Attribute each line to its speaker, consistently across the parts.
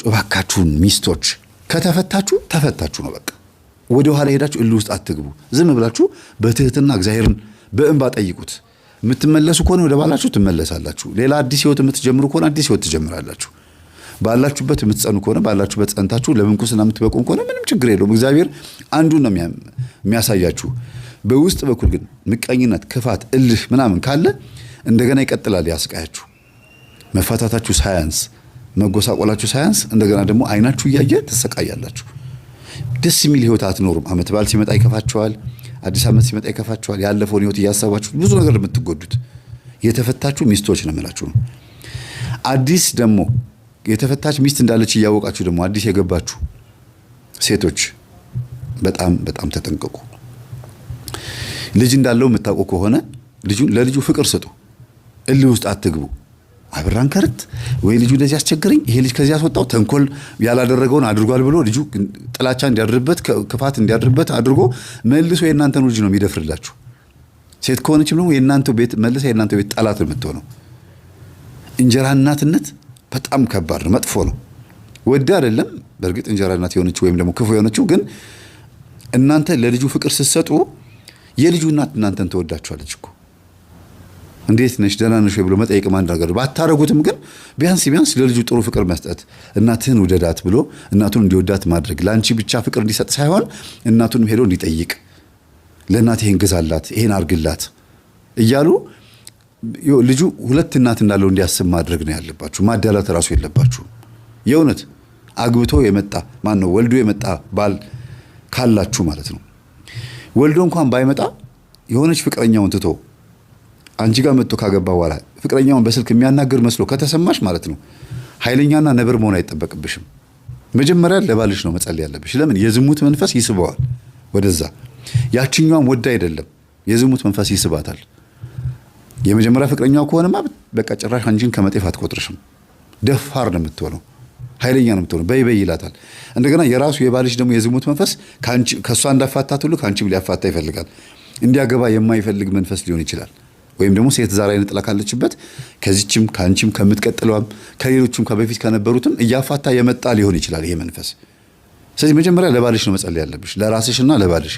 Speaker 1: እባካችሁን ሚስቶች ከተፈታችሁ ተፈታችሁ ነው በቃ። ወደ ኋላ ሄዳችሁ እልህ ውስጥ አትግቡ። ዝም ብላችሁ በትህትና እግዚአብሔርን በእንባ ጠይቁት። የምትመለሱ ከሆነ ወደ ባላችሁ ትመለሳላችሁ። ሌላ አዲስ ህይወት የምትጀምሩ ከሆነ አዲስ ህይወት ትጀምራላችሁ። ባላችሁበት የምትጸኑ ከሆነ ባላችሁበት ጸንታችሁ ለምንኩስና የምትበቁ ከሆነ ምንም ችግር የለውም። እግዚአብሔር አንዱን ነው የሚያሳያችሁ። በውስጥ በኩል ግን ምቀኝነት፣ ክፋት፣ እልህ ምናምን ካለ እንደገና ይቀጥላል ያስቃያችሁ። መፋታታችሁ ሳያንስ፣ መጎሳቆላችሁ ሳያንስ እንደገና ደግሞ አይናችሁ እያየ ተሰቃያላችሁ። ደስ የሚል ህይወት አትኖሩም። አመት በዓል ሲመጣ ይከፋችኋል። አዲስ አመት ሲመጣ ይከፋችኋል። ያለፈውን ህይወት እያሰባችሁ ብዙ ነገር የምትጎዱት የተፈታችሁ ሚስቶች ነው የምላችሁ ነው። አዲስ ደግሞ የተፈታች ሚስት እንዳለች እያወቃችሁ ደግሞ አዲስ የገባችሁ ሴቶች በጣም በጣም ተጠንቀቁ። ልጅ እንዳለው የምታውቁ ከሆነ ለልጁ ፍቅር ስጡ። እልህ ውስጥ አትግቡ። አብራን ከርት ወይ ልጁ እንደዚህ አስቸገረኝ፣ ይሄ ልጅ ከዚህ ያስወጣው ተንኮል ያላደረገውን አድርጓል ብሎ ልጁ ጥላቻ እንዲያድርበት ክፋት እንዲያድርበት አድርጎ መልሶ የእናንተን ልጅ ነው የሚደፍርላችሁ። ሴት ከሆነችም ደግሞ የእናንተው ቤት መልሳ የእናንተው ቤት ጠላት ነው የምትሆነው። እንጀራ እናትነት በጣም ከባድ ነው፣ መጥፎ ነው። ወደ አይደለም በእርግጥ እንጀራ እናት የሆነችው ወይም ደግሞ ክፉ የሆነችው ግን እናንተ ለልጁ ፍቅር ስትሰጡ የልጁ እናት እናንተን ተወዳችኋለች እኮ። እንዴት ነሽ ደህና ነሽ ብሎ መጠየቅ ማን ነገር ባታረጉትም ግን ቢያንስ ለልጁ ጥሩ ፍቅር መስጠት፣ እናትህን ውደዳት ብሎ እናቱን እንዲወዳት ማድረግ፣ ላንቺ ብቻ ፍቅር እንዲሰጥ ሳይሆን እናቱንም ሄዶ እንዲጠይቅ፣ ለእናት ይሄን ግዛላት ይሄን አርግላት እያሉ ልጁ ሁለት እናት እንዳለው እንዲያስብ ማድረግ ነው ያለባችሁ። ማዳላት ራሱ የለባችሁ። የእውነት አግብቶ የመጣ ማን ነው ወልዶ የመጣ ባል ካላችሁ ማለት ነው። ወልዶ እንኳን ባይመጣ የሆነች ፍቅረኛውን ትቶ አንቺ ጋር መጥቶ ካገባ በኋላ ፍቅረኛውን በስልክ የሚያናግር መስሎ ከተሰማሽ ማለት ነው ኃይለኛና ነብር መሆን አይጠበቅብሽም። መጀመሪያ ለባልሽ ነው መጸለይ ያለብሽ። ለምን? የዝሙት መንፈስ ይስበዋል ወደዛ። ያቺኛውም ወዳ አይደለም የዝሙት መንፈስ ይስባታል። የመጀመሪያ ፍቅረኛው ከሆነማ በቃ ጭራሽ አንቺን ከመጤፍ አትቆጥርሽም። ደፋር ነው የምትሆነው፣ ኃይለኛ ነው የምትሆነው። በይ በይ ይላታል። እንደገና የራሱ የባልሽ ደግሞ የዝሙት መንፈስ ከእሷ እንዳፋታት ሁሉ ከአንቺም ሊያፋታ ይፈልጋል። እንዲያገባ የማይፈልግ መንፈስ ሊሆን ይችላል። ወይም ደግሞ ሴት ዛር አይነት ጥላ ካለችበት ከዚችም ከአንቺም ከምትቀጥለዋም ከሌሎችም ከበፊት ከነበሩትም እያፋታ የመጣ ሊሆን ይችላል ይሄ መንፈስ። ስለዚህ መጀመሪያ ለባልሽ ነው መጸለይ ያለብሽ፣ ለራስሽና ለባልሽ።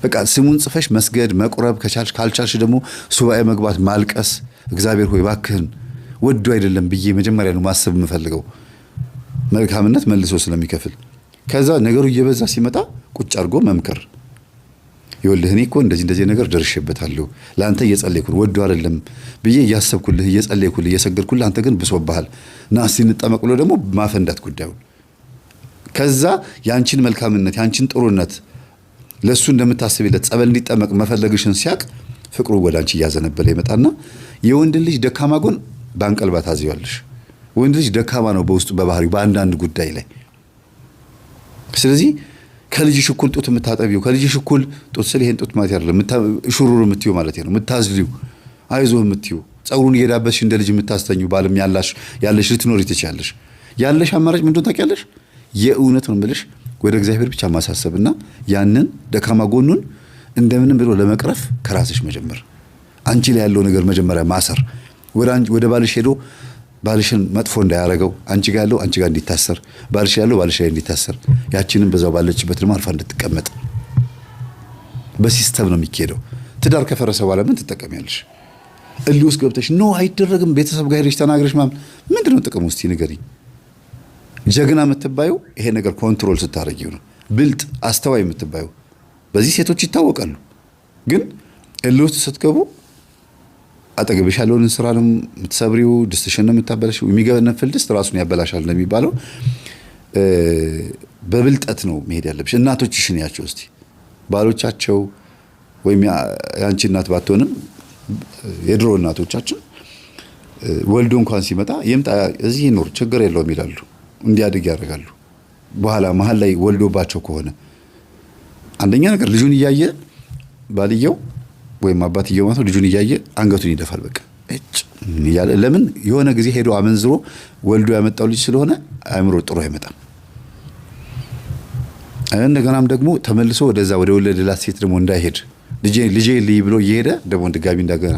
Speaker 1: በቃ ስሙን ጽፈሽ መስገድ መቁረብ ከቻልሽ፣ ካልቻልሽ ደግሞ ሱባኤ መግባት ማልቀስ። እግዚአብሔር ሆይ እባክህን ወዶ አይደለም ብዬ መጀመሪያ ነው ማሰብ የምፈልገው። መልካምነት መልሶ ስለሚከፍል ከዛ ነገሩ እየበዛ ሲመጣ ቁጭ አድርጎ መምከር። ይኸውልህ እኔ እኮ እንደዚህ ነገር ደርሼበታለሁ፣ ለአንተ እየጸለይኩ ወዶ አይደለም ብዬ እያሰብኩልህ እየጸለይኩልህ እየሰገድኩልህ አንተ ግን ብሶብሃል ና እስቲ እንጠመቅ ብሎ ደግሞ ማፈንዳት ጉዳዩ። ከዛ ያንቺን መልካምነት ያንቺን ጥሩነት ለሱ እንደምታስብለት ጸበል እንዲጠመቅ መፈለግሽን ሲያቅ ፍቅሩ ወደ አንቺ እያዘነበለ ይመጣና የወንድ ልጅ ደካማ ጎን ባንቀልባ ታዚያለሽ። ወንድ ልጅ ደካማ ነው በውስጡ በባህሪው በአንዳንድ ጉዳይ ላይ። ስለዚህ ከልጅሽ እኩል ጡት የምታጠቢው ከልጅሽ እኩል ጡት ስለ ይሄን ጡት ማለት አይደለም ሹሩሩ የምትዩ ማለት ነው የምታዝሊው አይዞህ የምትዩ ጸጉሩን እየዳበስሽ እንደ ልጅ የምታስተኙ ባልም ያለሽ ልትኖሪ ትችያለሽ። ያለሽ አማራጭ ምንድነው ታውቂያለሽ? የእውነት ነው የምልሽ ወደ እግዚአብሔር ብቻ ማሳሰብና ያንን ደካማ ጎኑን እንደምንም ብሎ ለመቅረፍ ከራስሽ መጀመር። አንቺ ላይ ያለው ነገር መጀመሪያ ማሰር፣ ወደ ባልሽ ሄዶ ባልሽን መጥፎ እንዳያረገው አንቺ ጋር ያለው አንቺ ጋር እንዲታሰር፣ ባልሽ ያለው ባልሽ ላይ እንዲታሰር፣ ያቺንም በዛው ባለችበት ደግሞ አልፋ እንድትቀመጥ በሲስተም ነው የሚካሄደው። ትዳር ከፈረሰ በኋላ ምን ትጠቀሚያለሽ? እልህ ውስጥ ገብተሽ ነው አይደረግም ቤተሰብ ጋር ሄደሽ ተናግረሽ ምንድነው ጥቅሙ? እስቲ ንገሪኝ። ጀግና የምትባዩ ይሄ ነገር ኮንትሮል ስታረጊው ነው። ብልጥ አስተዋይ የምትባዩ በዚህ ሴቶች ይታወቃሉ። ግን እልህ ውስጥ ስትገቡ አጠገብሽ ያለውን እንስራ ነው የምትሰብሪው፣ ድስትሽን ነው የምታበላሽው። የሚገነፍል ድስት ራሱን ያበላሻል እንደሚባለው በብልጠት ነው መሄድ ያለብሽ። እናቶችሽን ያቸው እስቲ ባሎቻቸው ወይም ያንቺ እናት ባትሆንም የድሮ እናቶቻችን ወልዶ እንኳን ሲመጣ ይምጣ እዚህ ይኖር ችግር የለውም ይላሉ። እንዲያድግ ያደርጋሉ። በኋላ መሀል ላይ ወልዶባቸው ከሆነ አንደኛ ነገር ልጁን እያየ ባልየው ወይም አባትየው ማለት ልጁን እያየ አንገቱን ይደፋል። በቃ እጭ ያለ ለምን የሆነ ጊዜ ሄዶ አመንዝሮ ወልዶ ያመጣው ልጅ ስለሆነ አእምሮ ጥሩ አይመጣም። እንደገናም ደግሞ ተመልሶ ወደዛ ወደ ወለደላት ሴት ደግሞ እንዳይሄድ ልጄ ልይ ብሎ እየሄደ ደግሞ ድጋሚ እንደገና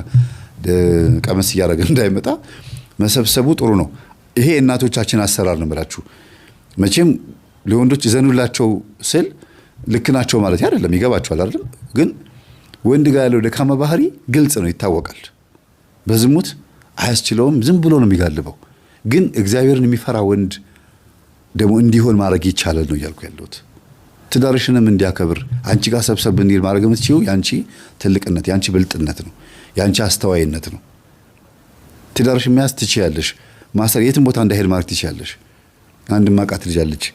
Speaker 1: ቀመስ እያደረገ እንዳይመጣ መሰብሰቡ ጥሩ ነው። ይሄ እናቶቻችን አሰራር ነው ብላችሁ መቼም ለወንዶች ይዘኑላቸው ስል ልክ ናቸው ማለት አይደለም፣ ይገባቸዋል አይደል? ግን ወንድ ጋር ያለው ደካማ ባህሪ ግልጽ ነው፣ ይታወቃል። በዝሙት አያስችለውም፣ ዝም ብሎ ነው የሚጋልበው። ግን እግዚአብሔርን የሚፈራ ወንድ ደግሞ እንዲሆን ማድረግ ይቻላል ነው እያልኩ ያለሁት። ትዳርሽንም እንዲያከብር አንቺ ጋር ሰብሰብ እንዲል ማድረግ የምትችይው ያንቺ ትልቅነት፣ ያንቺ ብልጥነት ነው፣ ያንቺ አስተዋይነት ነው። ትዳርሽ መያዝ ትችያለሽ፣ ማሰር የትም ቦታ እንዳይሄድ ማድረግ ትችያለሽ። አንድ ማቃት ልጅ አለች